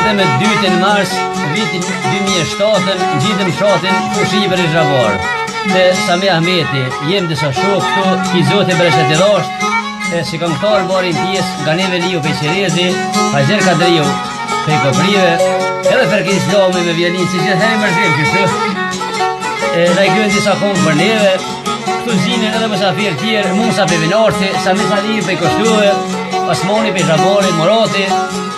edhe me 2 mars vitin 2007 ngjitëm fshatin Fushive për Zhavar. Te Sami Ahmeti, jem disa shok këtu, ki zote Bereshet i Rasht, si këngëtar marrin pjesë nga neve Liu Peqerezi, Haxher Kadriu prej Koprive, edhe Ferki Islami me violin, si gjithë herë mërzim kështu. Na i kryen disa këngë për neve, këtu zinin edhe mësafirë tjerë, Musa për Vinarti, Sami Salih për Koshtuve, Osmani për Zhabari, Murati,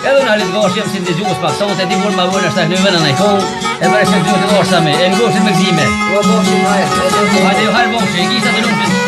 edhe në Halit Gash jem si ndizhus pak sonte, di mund ma vojnë është të vënë në i këngë, e për e shëtë të Gash Sami, e në goshën me gzime. Hajde ju harë boshë, e gisa të lumëtën.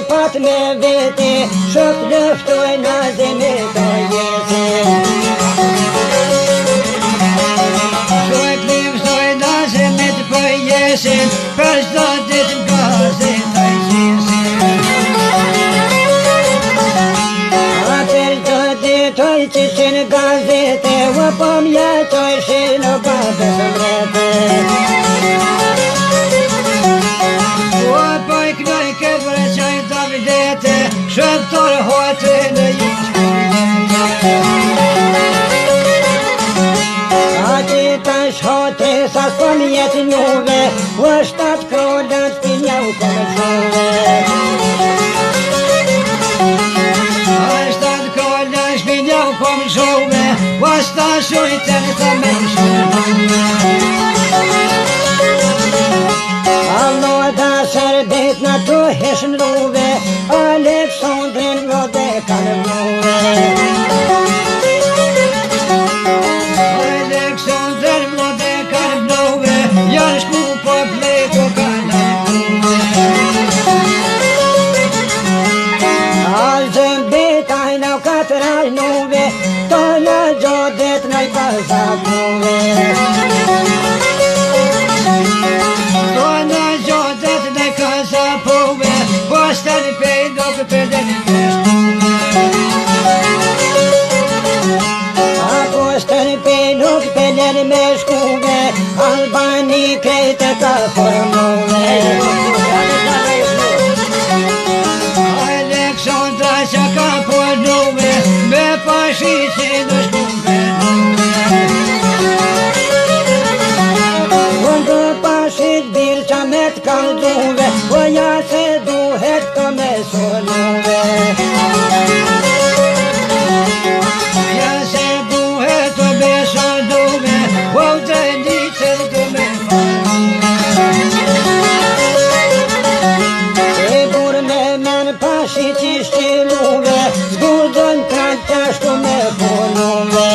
pat me vete, shok lëftoj na zeme të jesin. Shok lëftoj na zeme të përjesin, për shdo ditë nga zetaj qesin. Atër të ditoj që shenë gazete, u pëm jetoj shenë gazete mrete. Shëptor hote në jeqë ati tash hote sa s'pëm jetë njuve, u shtat krollat për njau këmë shuve. A shtat krollat për njau këmë shuve, u shtat shujtën të me shuve. Allo da shërbet në të heshën ruve, Aleksandrin vode kanë vluve. Aleksandrin vode kanë vluve, janë shku po pleto kanë vluve. Alzën betaj në katër ajnuve, të në gjodet në i pazakuve. Postën për nuk për dhe një shkuve. A postën për nuk për dhe një shkuve, Albani krejtë ka formuve. Aleksandra që ka formuve, me pashi që në shkuve. Unë pashit birë që me të kalduve, o ja se duhet të me sonuve. Ja se duhet të me sonuve, o të një që të me fanuve. E bur me men pashit që shqiluve, zgurdën kratë të shtu me punuve.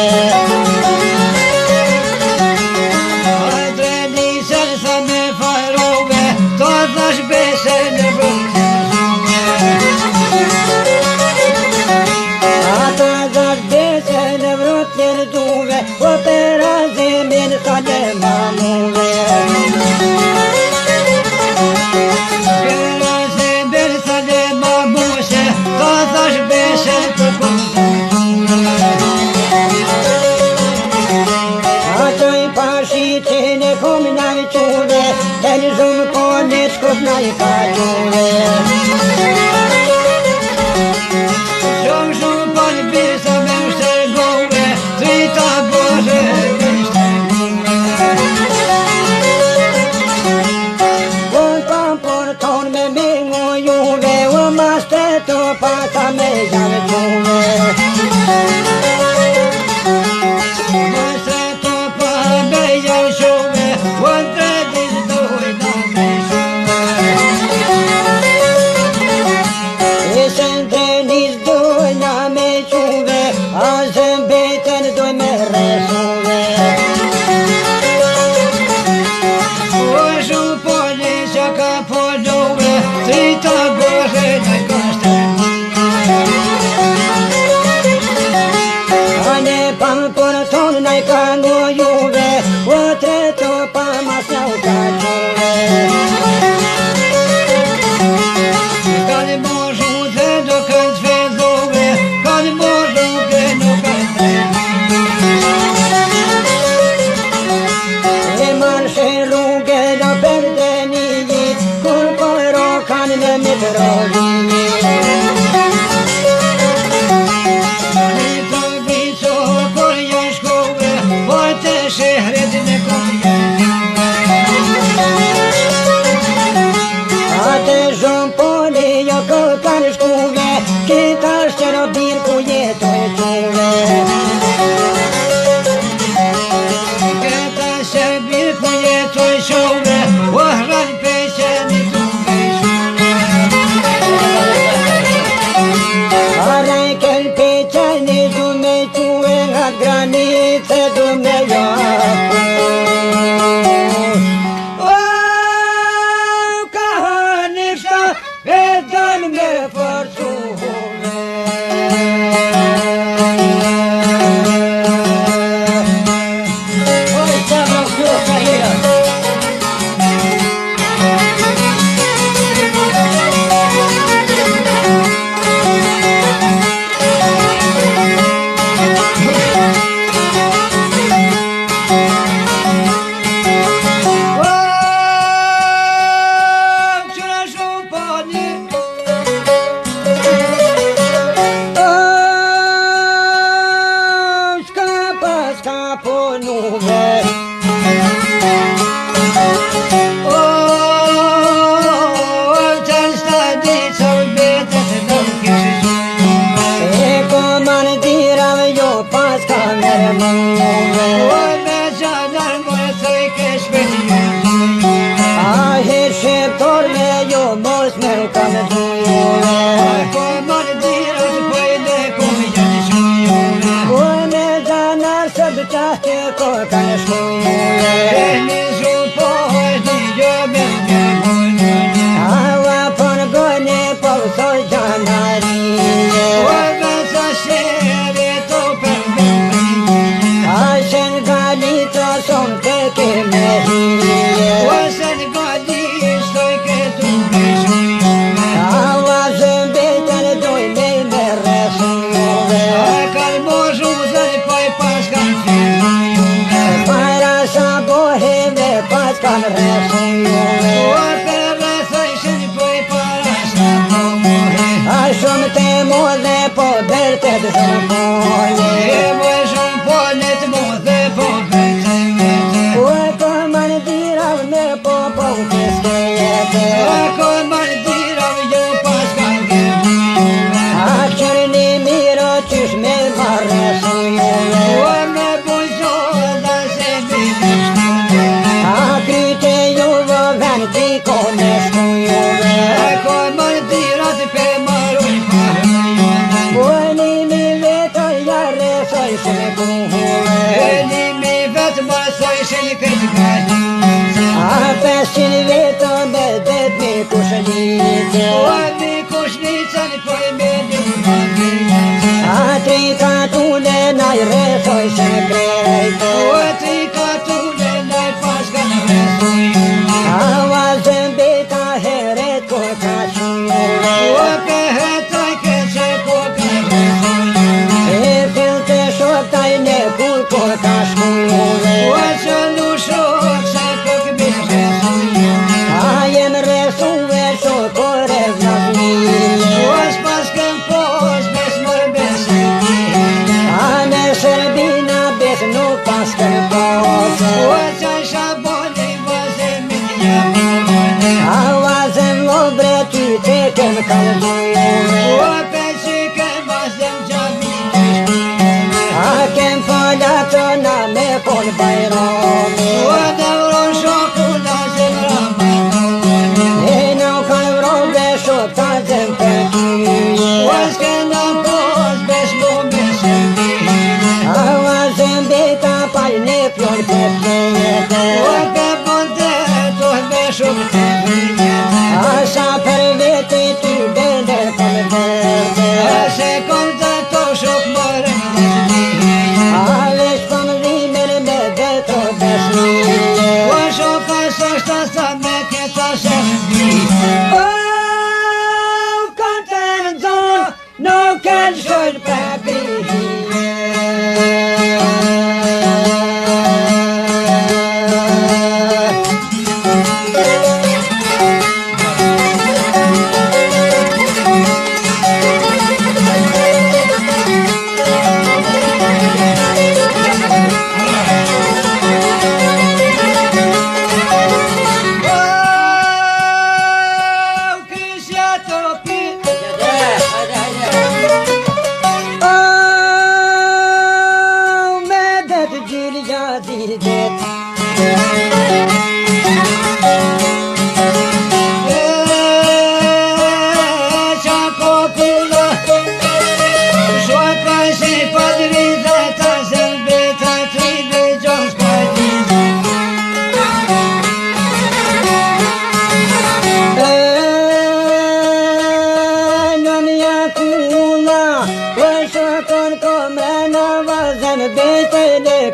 Shumë për bisa me ushtërgove, drita Boże me ushtërgove. Unë pa për tonë me mingu juve, u mas të të pata me javë gjuve. Mas të të pa me javë gjuve, u të disë dojnë me shuve. mujuve. O me gjanar mërë të i kesh për një. A her shqiptar me jo mos me u kam dujuve. Ko marë dirët pëjde ku janë shmujuve. O me gjanar së bëqahtë ko kanë shmujuve. E një zhru po është një jo me mujuve. Awa për gëne po soj gjanarije. O me sa shqeve to për mëjë. A shen gali të son të keme hije. O sen gali shtoj këtu me shmujuve. Awa zëmbetën doj me resmujuve. A kanë moshu dhe poj pas kanë qenujuve. Para sa boheve pas kanë resmujuve. O për resojshin poj para sa boheve. A shumë të modhe po bërtet shumë pojë. E moj shumë pojët modhe po bërtet. O ko man dirav me po po të skejete. O ko man dirav jo pas kanë gëmujuve. A qërni miro qysh me marre sujuve. O me bujzoda se bibishtuve. A kryte juvo ven t'i kone shkujuve. A ko man dirat pe marun parjuve. O nimi vetë jarre soj shme kuhuve. E nimi vetë marë soj shme këtë gajjuve. A 500 vetë me det mi kushnice. O mi kushnicën poj me ljubave. A 3 katune naj resoj shme krejte. O 3 katune naj pas kanë resojjuve. A vazën beta heret ko ka shujuve. O pe hetaj keqe ko ka resojjuve. E fil të shoktaj ne kur ko ka shkujuve. O që nu shok sa kok bish resojjuve. A jem resuve shokore vlasnije. O s'pas këm pos bes mër besëtije. A në Shërbina bes nuk pas këm pos. O qaj shaboni vazem mitja mone. A vazem lobre ty te këm kaljuve. O pe që këm vazem gjami qështujuve. A kem falatona me pol bajroni. O devron shoku da zem ramadoni. E nuk kanë vrobe shok ta zem për tyje. O s'kena pos bes mu besëtije. A vazem beta paj ne pjor për tyjete. O pe bondet o me shumë të vyjete. A sa për vete ty bende për vete. A se kom të to shok mërë në zhvije. A veç për dhimer me vetro besnije. O shoka sashta sa me këta se zhvije. O kanë të rëndon, nuk kanë shkojnë për grije.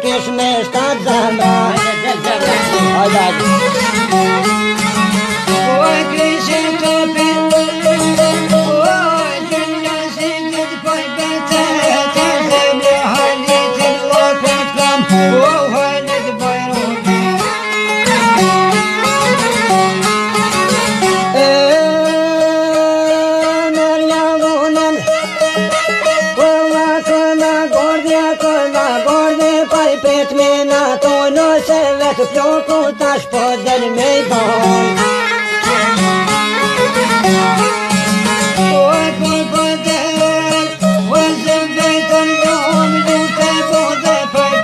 Kesh me shtat zamra. Oj krishin të pit, oj gjynja zingit poj bete. Të zemlje halitin lokët kam, o halit bajrobi. Merja vunen, kolla kolla gordja kolla gordja. Paj pet me nato nëse vetë floku tash po del me i don. Oj kur po del, o zem vetën lom, du te bo dhe paj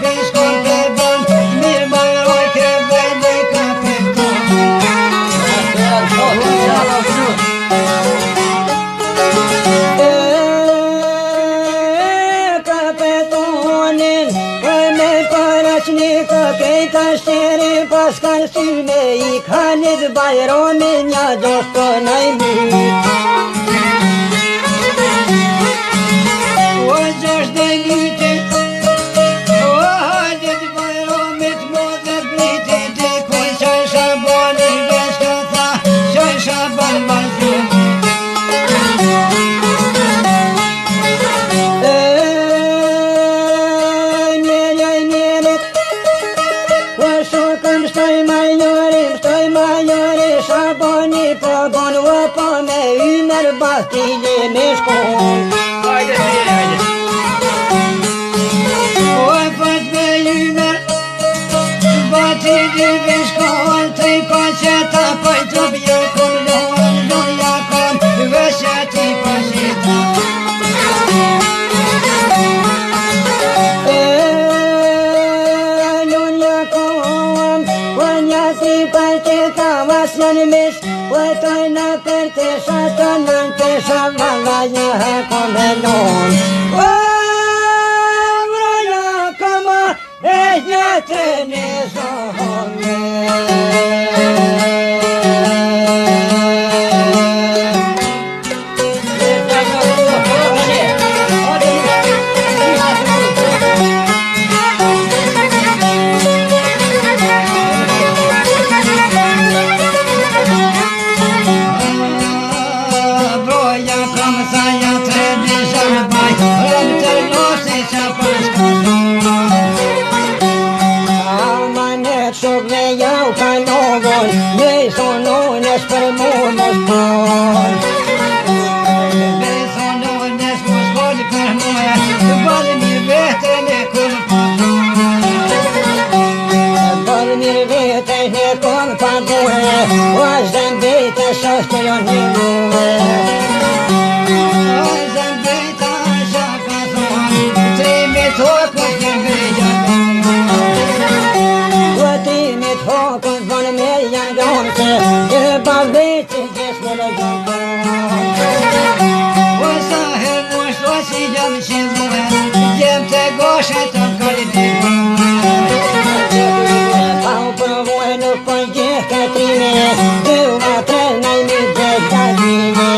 Veçnikë kejta shteri pas kanë syme I Khalid Bajrami nja gjosht për najmyt O gjosht dhe myti O Khalid Bajrami të modhet bliti Dikuj qaj Shabani veç këta qaj Shaban Marzuki Shabani po bon o po me Ymer Batili me shkon O pat me Ymer Batili me shkon Tri pa qeta pa I trup jakom Lon jakom Vesheti pa qeta Lon jakom Vanyasi pa qeta Vasjan mish Vëtoj në për të shatë në të shavala një kome non O vraja kama e një të një zohome Besonones për mu mos pon Besonones mos voli për muja Vali mirë vetën e kur Vali mirë vetën e kur pa buhe O zëmbejtë shoshtë jo një buhe O zëmbejtë shaka thonë Trimit hokës në veja O trimit hokës vonë me janë gjonë Se gjë bavletë gjesë në lëgjën O sa her mështë o si gjëmë qëndruhe Gjem të goshe të kalitë Pa u përvojë nuk për gjithë këtrime Dë ma trel najmi të gjatime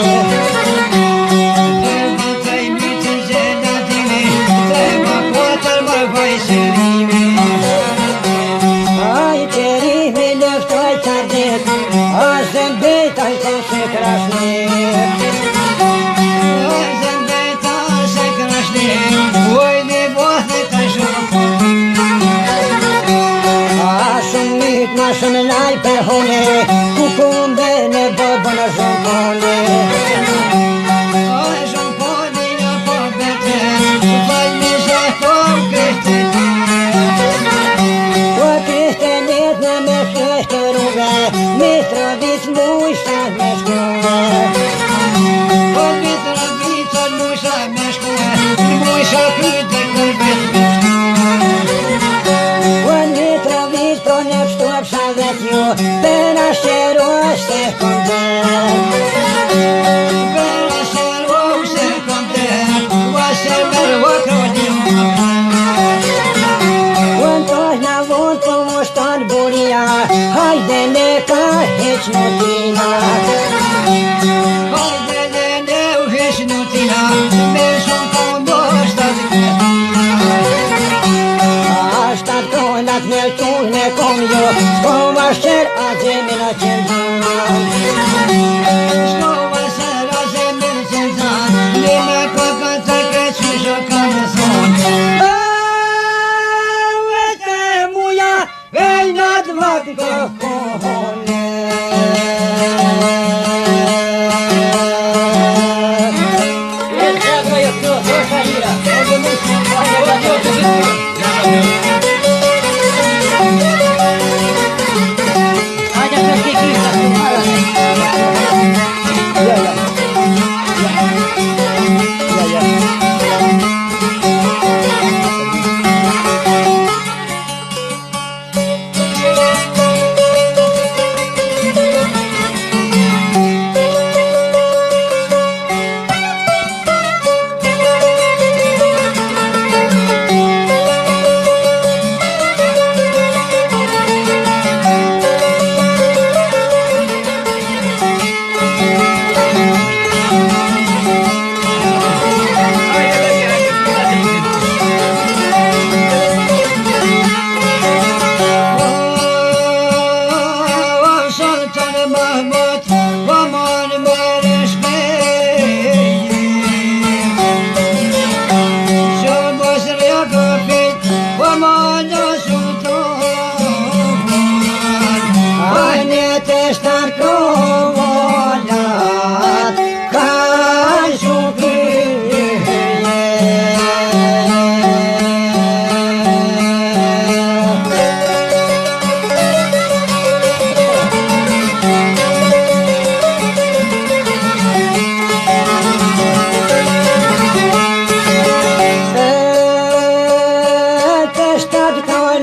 Dë ma trejmi të gjelatime Tre ma kotër ma vajshërime Aj qërimi lëftoj qadet A zëmbejta shto se krashnit A zëmbejta se krashnit Uoj një bothë të shumë A shumit ma shumë laj për hone Ku kumbe në bobo në shumpone A shumpone në po betër Vaj një shëhtom kështet O kështenet në me shështë rruve Mitrovic musha me shkuve O Mitrovic musha me shkuve Musha kryte kërbe O Mitrovic pro ne pështuap shavet ju Pena shero se kontet Pena shero se kontet O shërber o krodin O ntoj na vod po moshtar buria Hajde ne ka heq nutina Hajde ne u heq nutina Me shumë po moshtar këtina Ashtar tonat me qull me kom jo Shko ma shqer a zemin a qëndzan Shko ma shqer a zemin a qëndzan Një me koka të keq me shoka me son Vete muja vejnat vak kohone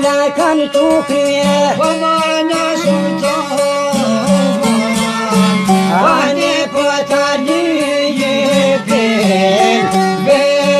na kanë tu krye po mana sultan ane po ta lyjepin veni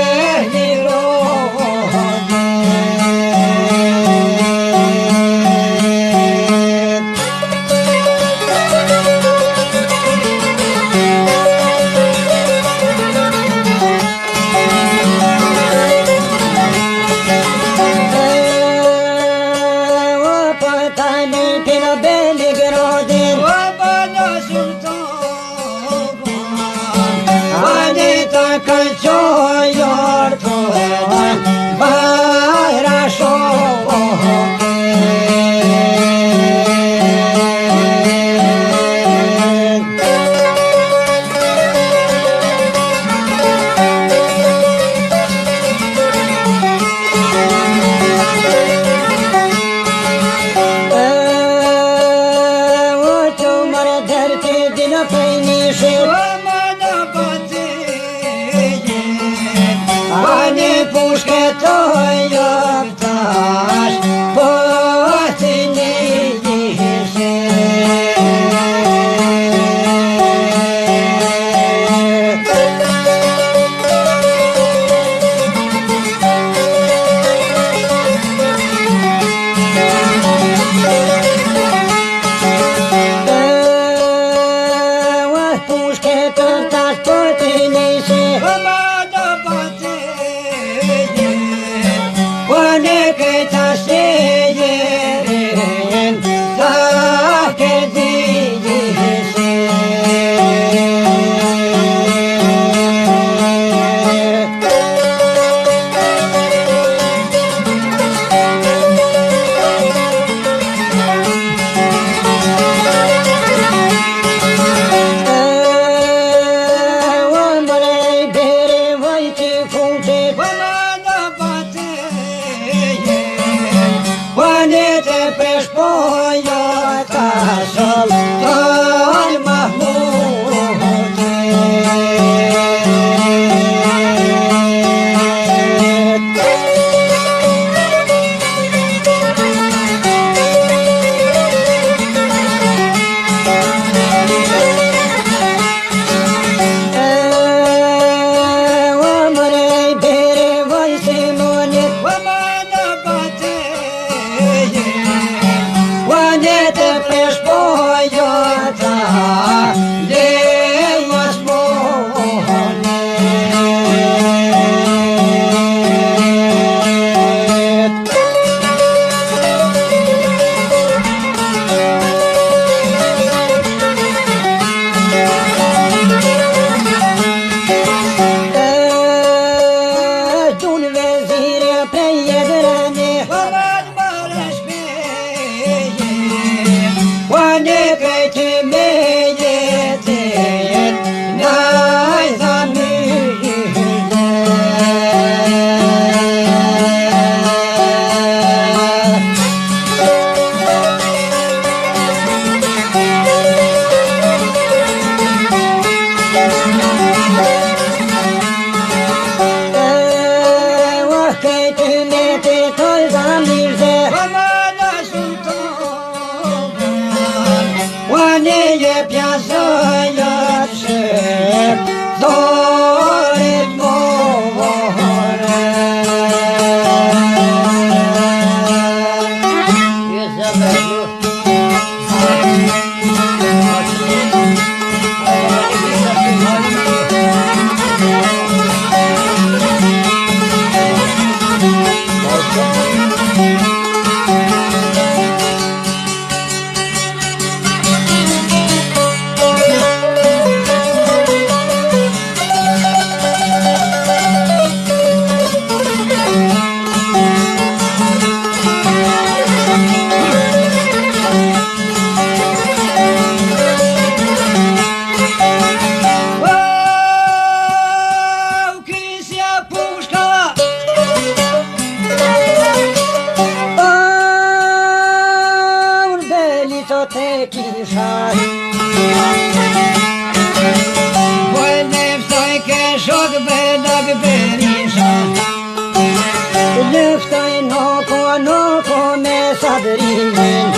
madrimin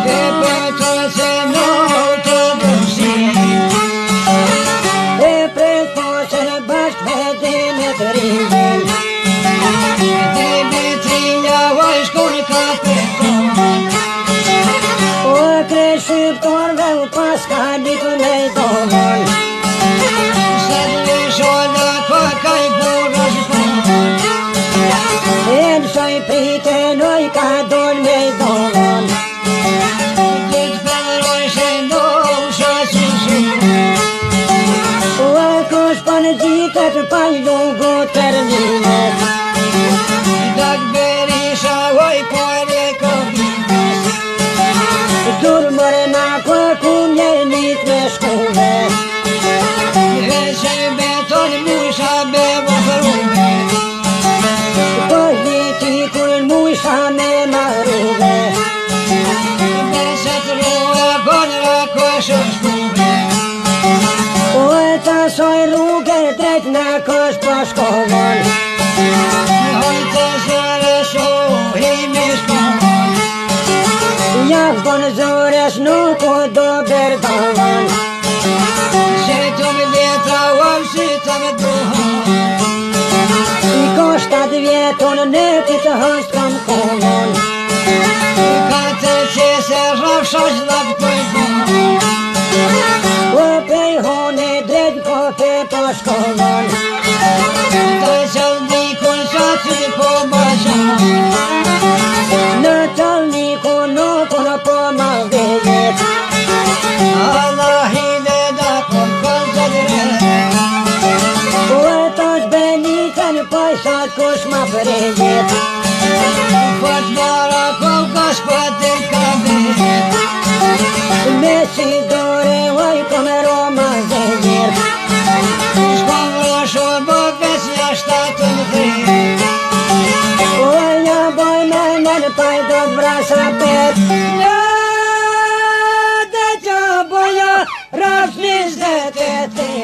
e për të se në të dërsin e për të se në bashk me Dimitrin Dimitria vaj shkon ka përton o kre shqiptorve u paska ditu me i dogon se në shola ka kaj burra shkon e në shoj prite noj ka don me i dogon gjithë përroj se në shasë shumë o kush për në gjitët pa i lugu terminet Dak Berisha oj për e këmbitas Dur mërëna për ku mjenit me shkuve e që beton musha me vëfruve për viti kur musha me marruve beset rruve bonra kosh shkuve o e ta soj rruge drejt në kosh për shkovon Hojtë zore shohimi shkon Jak bon zores nuk o do berdovan Se të më letra uam si të më duhan I koshtat vjeton në këtë hëst kam kohon Ka të që se rafshash lap pëjton O pejhone drejt kope po shkovon Të qëllnikun qatë po ma shanë Në qëllnikun nuk në po ma vejet Allahine da kon të drejt O e të shbenitën pojsat kush ma prejet Fët mara kon kash për të kabet Me si dore oj kom e roma zënjër Shkom rësho më besja shtatë më dhejt O një boj me në paj do të vrasa pet Një dhe që boja rafsh 28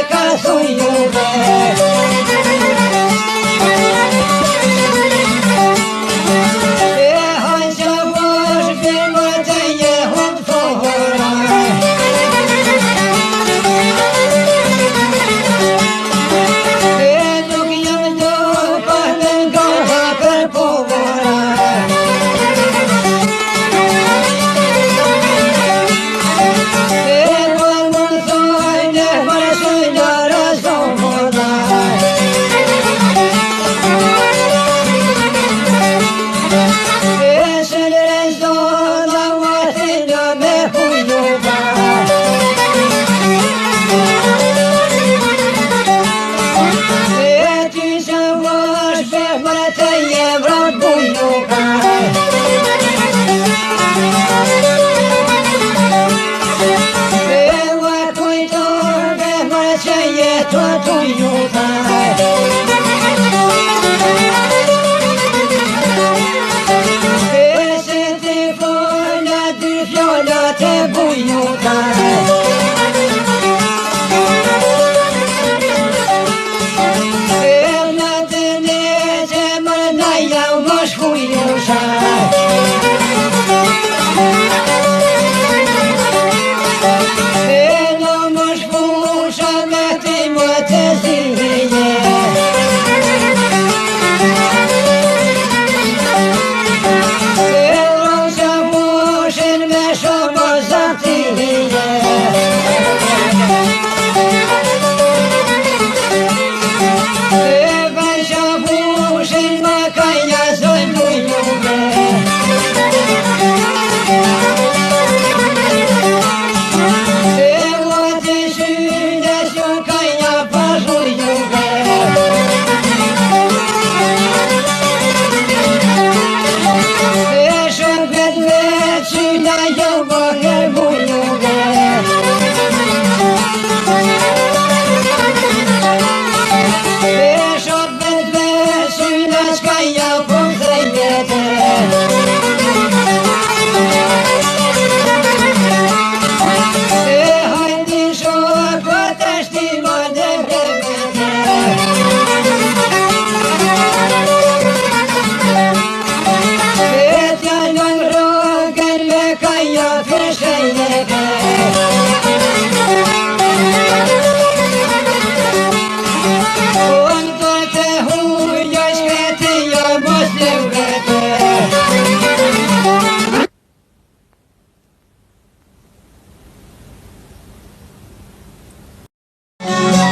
ka thuj juve. Te